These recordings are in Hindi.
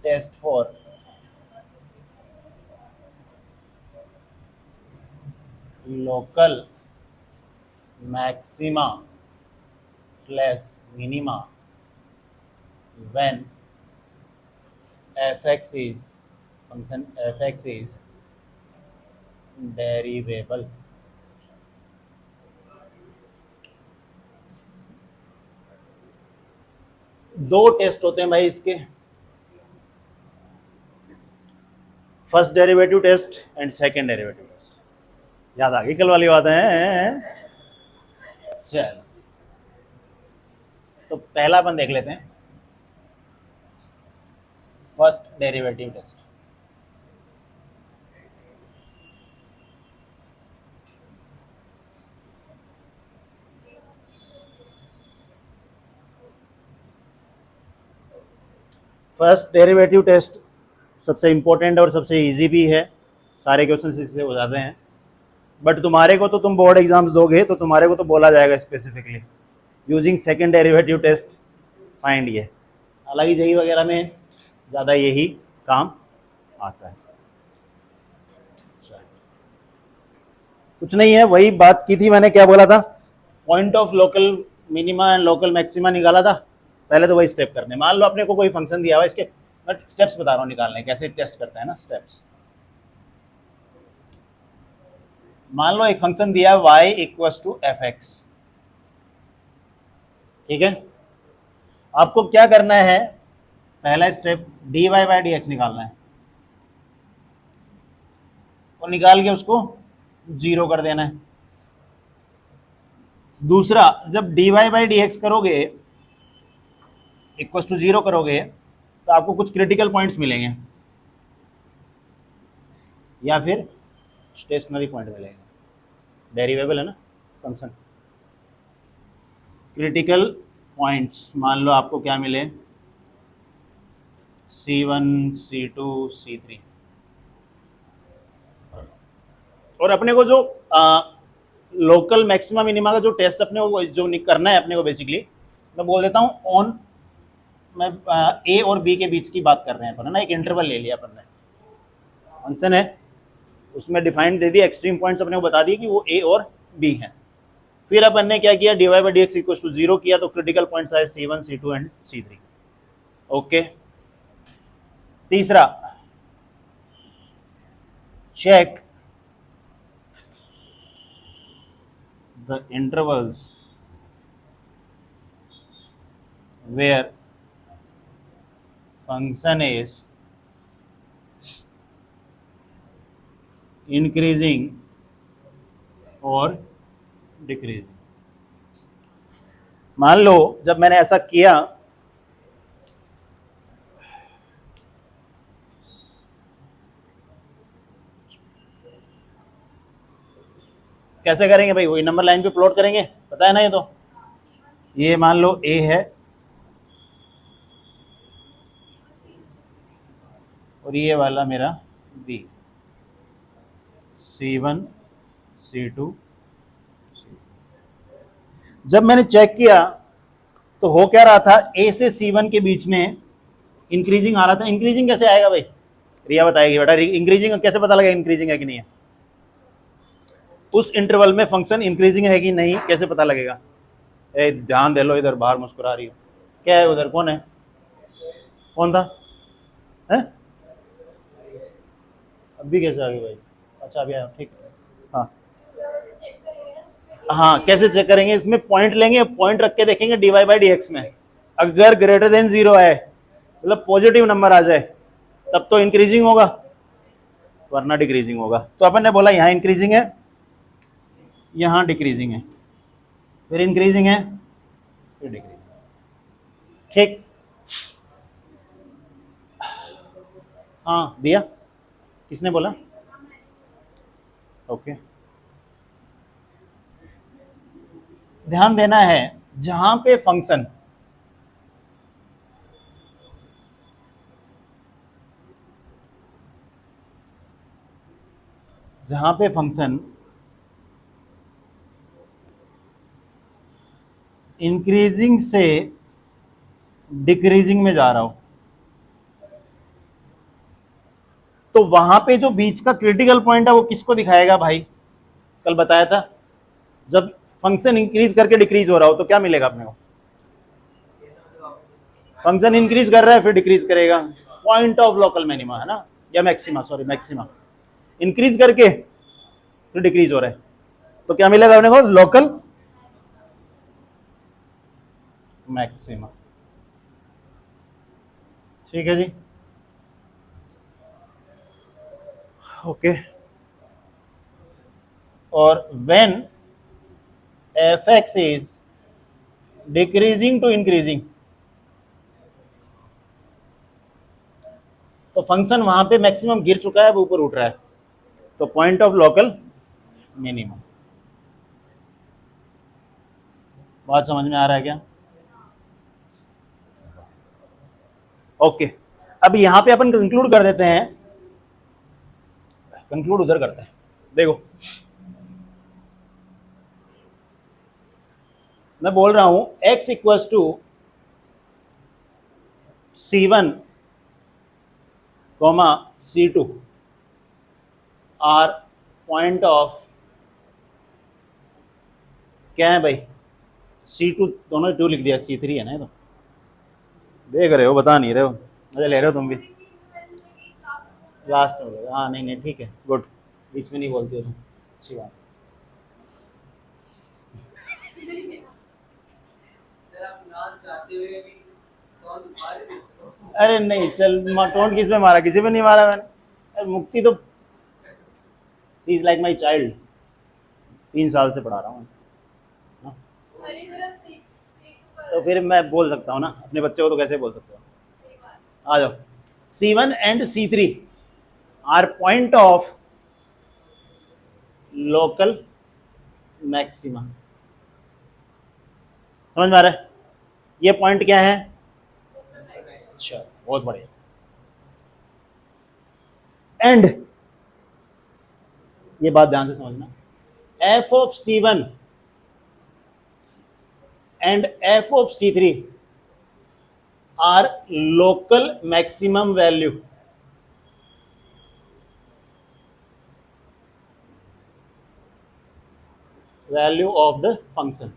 Test for local maxima plus minima when fx is function fx is derivable. दो टेस्ट होते हैं भाई इसके, first derivative test and second derivative test. याद आ गई कल वाली बात है। चल तो पहला अपन देख लेते हैं, first derivative test. First derivative test सबसे इम्पोर्टेंट और सबसे इजी भी है, सारे क्वेश्चन इससे हो जाते हैं। बट तुम्हारे को तो तुम बोर्ड एग्जाम्स दोगे तो तुम्हारे को तो बोला जाएगा specifically using second derivative test find ये। हालांकि जेई वगैरह में ज़्यादा यही काम आता है। कुछ नहीं है, वही बात की थी मैंने, क्या बोला था, point of local minima and local maxima निकाला था। पहले तो वही स्टेप करने, मान लो अपने को कोई फंक्शन दिया हुआ, इसके मैं स्टेप्स बता रहा हूँ निकालने कैसे टेस्ट करते हैं ना, स्टेप्स। मान लो एक फंक्शन दिया y equals to f x, ठीक है। आपको क्या करना है, पहला step dy by D x निकालना है और निकाल के उसको जीरो कर देना है। दूसरा, जब dy बाई डी एक्स करोगे इक्वल्स टू जीरो करोगे तो आपको कुछ क्रिटिकल पॉइंट्स मिलेंगे या फिर स्टेशनरी पॉइंट मिलेंगे। डेरिवेबल है ना फंक्शन, क्रिटिकल पॉइंट्स मान लो आपको क्या मिले, C1 C2 C3। और अपने को जो लोकल मैक्सिमा मिनिमा का जो टेस्ट अपने को जो करना है अपने को, बेसिकली मैं बोल देता हूँ ऑन, मैं ए और बी के बीच की बात कर रहे हैं अपन, है ना। एक इंटरवल ले लिया अपन ने, फंक्शन है उसमें डिफाइंड दे दिया, एक्सट्रीम पॉइंट्स अपने को बता दिए कि वो ए और बी हैं। फिर अपन ने क्या किया, dy by D X equal to zero किया तो क्रिटिकल पॉइंट्स आए C1 C2 and C3। Okay, तीसरा, check the intervals where function is increasing or decreasing। मान लो जब मैंने ऐसा किया कैसे करेंगे भाई, वही नंबर लाइन पे प्लॉट करेंगे, पता है ना। ये मान लो ए है और ये वाला मेरा बी, C1 C2। जब मैंने चेक किया तो हो क्या रहा था, ए से C1 के बीच में इंक्रीजिंग आ रहा था। इंक्रीजिंग कैसे आएगा भाई, रिया बताएगी बेटा, इंक्रीजिंग कैसे पता लगा इंक्रीजिंग है कि नहीं है। उस इंटरवल में फंक्शन इंक्रीजिंग है कि नहीं कैसे पता लगेगा। ए ध्यान दे लो, इधर बाहर मुस्कुरा रही हो, क्या है उधर, कौन है, कौन था है? अभी कैसे आ गई भाई, अच्छा अभी आया, ठीक है। हाँ हाँ, कैसे चेक करेंगे, इसमें पॉइंट लेंगे, पॉइंट रख के देखेंगे dy बाई डी एक्स में, अगर ग्रेटर देन जीरो आए मतलब पॉजिटिव नंबर आ जाए तब तो इंक्रीजिंग होगा वरना डिक्रीजिंग होगा। तो अपन ने बोला यहाँ इंक्रीजिंग है, यहाँ डिक्रीजिंग है, फिर इंक्रीजिंग है, फिर डिक्रीजिंग, ठीक। हाँ दिया, किसने बोला, ओके। ध्यान देना है, जहां पे फंक्शन इंक्रीजिंग से डिक्रीजिंग में जा रहा हो, तो वहां पे जो बीच का क्रिटिकल पॉइंट है वो किसको दिखाएगा भाई? कल बताया था, जब फंक्शन इंक्रीज करके डिक्रीज हो रहा हो तो क्या मिलेगा अपने को? फंक्शन इंक्रीज कर रहा है फिर डिक्रीज करेगा, पॉइंट ऑफ लोकल मिनिमा है ना, या मैक्सिमा, सॉरी मैक्सिमा, इंक्रीज करके फिर डिक्रीज हो रहा है तो क्या मिलेगा अपने को? Local maxima. ठीक है जी, ओके। और when f x is decreasing to increasing, तो फंक्शन वहां पे मैक्सिमम गिर चुका है, वो ऊपर उठ रहा है, तो पॉइंट ऑफ लोकल मिनिमम। बात समझ में आ रहा है क्या? ओके, अब यहां पे अपन कंक्लूड कर देते हैं, कंक्लूड उधर करते हैं। देखो मैं बोल रहा हूं x equals to C1 comma C2 are point of, क्या है भाई? C2 दोनों 2 लिख दिया, C3 है ना, तो देख रहे हो, बता नहीं रहे हो, मजा ले रहे हो तुम भी। लास्ट में हाँ, नहीं नहीं ठीक है, गुड, बीच में नहीं बोलती हो तुम, अच्छी बात। अरे नहीं चल, टोंट किस में मारा? किसी में नहीं मारा मैंने। अरे मुक्ति तो she is like my child, 3 साल से पढ़ा रहा हूँ, तो फिर मैं बोल सकता हूँ ना, अपने बच्चे को तो कैसे बोल सकता हूँ। आ जाओ, C1 and C3 are point of local maxima. समझ में आ रहा है? ये पॉइंट क्या है? अच्छा, बहुत बढ़िया। एंड ये बात ध्यान से समझना, f of C1 and f of C3 are local maximum value, value of the function.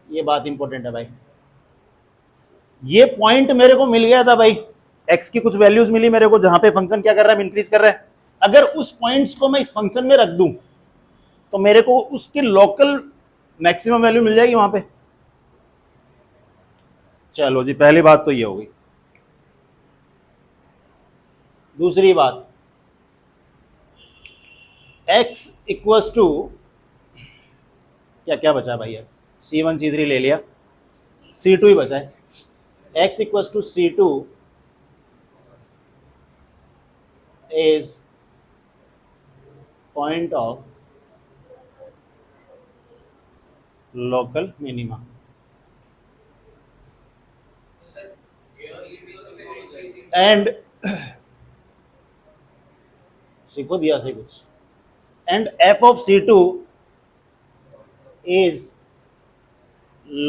ये बात इंपॉर्टेंट है भाई, ये पॉइंट मेरे को मिल गया था भाई, x की कुछ वैल्यूज मिली मेरे को, जहां पे फंक्शन क्या कर रहा है? इंक्रीज कर रहा है। अगर उस पॉइंट्स को मैं इस फंक्शन में रख दूं तो मेरे को उसकी लोकल मैक्सिमम वैल्यू मिल जाएगी वहां पे। चलो जी, पहली बात तो ये हो गई। दूसरी बात, x इक्वल्स टू, क्या क्या बचा भाई यार? C1 C3 ले लिया, C2 ही बचा है। x equals to C2 is point of local minima. And सीखो दिया से कुछ, and f of C2 is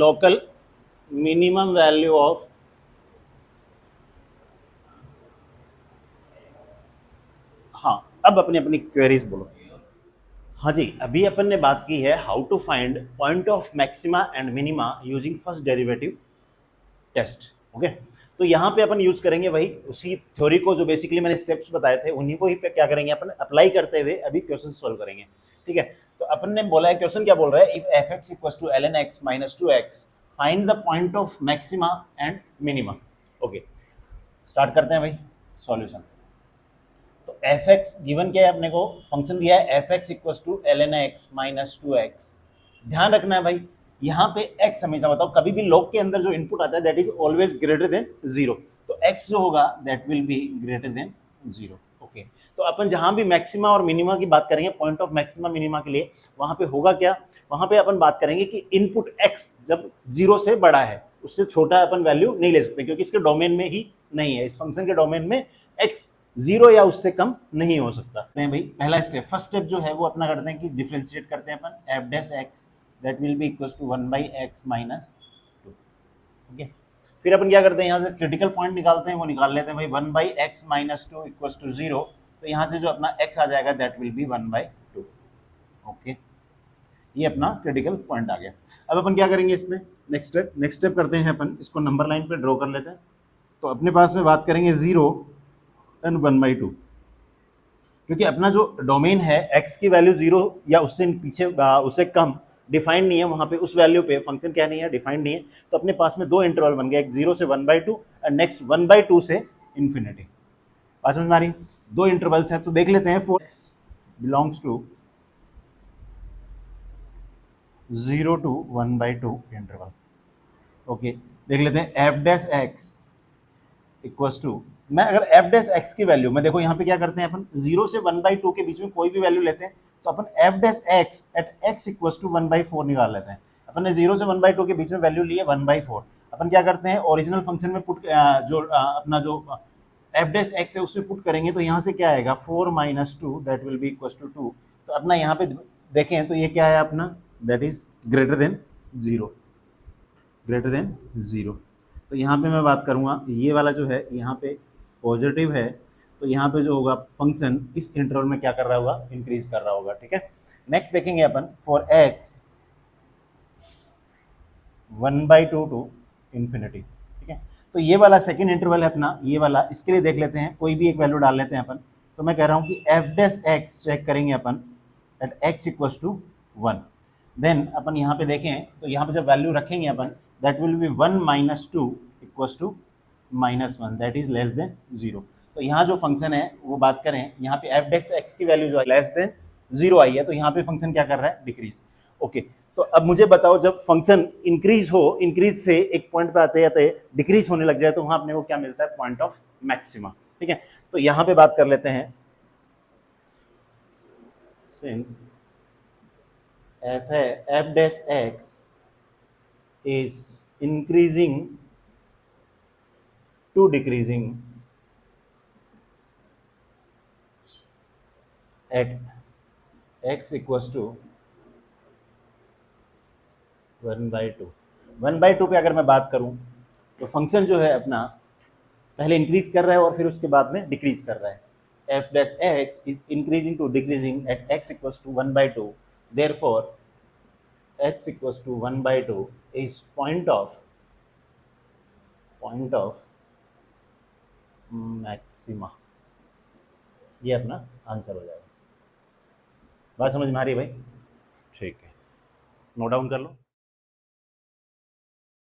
local minimum value of, हाँ अब अपनी अपनी क्वेरीज बोलो। हाँ जी, अभी अपन ने बात की है how to find point of maxima and minima using first derivative test. Okay, तो यहाँ पे अपन यूज करेंगे वही उसी थ्योरी को जो बेसिकली मैंने स्टेप्स बताए थे, उन्हीं को ही पे क्या करेंगे अपन अप्लाई करते हुए अभी क्वेश्चन सॉल्व करेंगे। ठीक है, तो अपन ने बोला है, क्वेश्चन क्या बोल रहा है? If f x equal to ln x minus 2x find the point of maxima and minima. Okay, start करते हैं भाई सॉल्यूशन। तो एफ एक्स गिवन क्या है अपने को? फंक्शन दिया है f x equal to ln x minus 2x। ध्यान रखना है भाई, यहाँ पे x हमेशा बताओ, कभी भी लॉग के अंदर जो इनपुट आता है that is always greater than 0, तो x जो होगा that will be greater than 0। Okay, तो अपन जहां भी मैक्सिमा और मिनिमा की बात करेंगे, पॉइंट ऑफ मैक्सिमा मिनिमा के लिए, वहां पे होगा क्या? वहां पे अपन बात करेंगे कि इनपुट x जब 0 से बड़ा है, उससे छोटा अपन वैल्यू नहीं ले सकते, क्योंकि इसके डोमेन में ही नहीं है, इस फंक्शन के डोमेन में x 0 या उससे कम नहीं हो सकता। नहीं भाई, पहला स्टेप, फर्स्ट स्टेप जो है वो अपना करते हैं कि डिफरेंशिएट करते हैं अपन f dash x, that will be equals to 1 by x minus 2। Okay, फिर अपन क्या करते हैं, यहाँ से क्रिटिकल पॉइंट निकालते हैं, वो निकाल लेते हैं भाई 1/x - 2 = 0। तो यहाँ से जो अपना x आ जाएगा दैट विल बी 1/2। ओके, ये अपना क्रिटिकल पॉइंट आ गया। अब अपन क्या करेंगे इसमें, नेक्स्ट स्टेप करते हैं, अपन इसको नंबर लाइन पे ड्रॉ कर लेते हैं। तो अपने पास में बात करेंगे 0 एंड 1/2, क्योंकि अपना जो डोमेन है x की वैल्यू 0 या उससे पीछे उससे कम डिफाइंड नहीं है, वहां पे उस वैल्यू पे फंक्शन क्या नहीं है, डिफाइंड नहीं है। तो अपने पास में दो इंटरवल बन गए, एक 0 से 1/2 और नेक्स्ट 1/2 से इन्फिनिटी। बात समझ में आ रही, दो इंटरवल्स हैं। तो देख लेते हैं, 4x belongs to 0 to 1/2 interval. Okay, देख लेते हैं f dash x equals to, मैं अगर एफ डैश एक्स की वैल्यू, मैं देखो यहाँ पे क्या करते हैं अपन, 0 से 1/2 के बीच में कोई भी वैल्यू लेते हैं, तो अपन F dash X at X equals to 1/4 निकाल लेते हैं। अपन ने 0 से 1/2 के बीच में वैल्यू ली है 1/4, अपन क्या करते हैं, ओरिजिनल फंक्शन में पुट जो अपना जो एफ डैश एक्स है उसमें पुट करेंगे, तो यहाँ से क्या आएगा 4 - 2 that will be equals to 2। तो अपना यहाँ पे देखें तो ये क्या है अपना, that is greater than 0, greater than 0। तो यहाँ पे मैं बात करूँगा, ये वाला जो है यहाँ पे पॉजिटिव है, तो यहाँ पे जो होगा फंक्शन इस इंटरवल में क्या कर रहा होगा, इंक्रीज कर रहा होगा। ठीक है, नेक्स्ट देखेंगे अपन फॉर x 1/2 टू इन्फिनिटी। ठीक है, तो ये वाला सेकंड इंटरवल है अपना, ये वाला, इसके लिए देख लेते हैं, कोई भी एक वैल्यू डाल लेते हैं अपन। तो मैं कह रहा हूँ कि एफ डैश एक्स चेक करेंगे अपन at x equals to 1। Then अपन यहाँ पे देखें तो यहाँ पे जब वैल्यू रखेंगे अपन, that will be 1 - 2 equals to -1 that is less than 0। तो यहाँ जो फंक्शन है वो बात करें, यहाँ पे एफ डैश एक्स की वैल्यू जो है लेस देन 0 आई है, तो यहाँ पे फंक्शन क्या कर रहा है, डिक्रीज। ओके, तो अब मुझे बताओ, जब फंक्शन इंक्रीज हो, इंक्रीज से एक पॉइंट पे आते आते डिक्रीज होने लग जाए, तो वहां अपने को क्या मिलता है, पॉइंट ऑफ मैक्सिमा। ठीक है, तो यहाँ पे बात कर लेते हैं, since F dash x is increasing to decreasing at x equals to 1/2। 1/2 पे अगर मैं बात करूं, तो फंक्शन जो है अपना पहले इंक्रीज कर रहा है और फिर उसके बाद में डिक्रीज कर रहा है। F dash x is increasing to decreasing at x equals to 1/2, therefore x equals to 1/2 is point of maxima. ये अपना आंसर हो जाएगा। बात समझ में आ रही है भाई? ठीक है, नोट डाउन कर लो।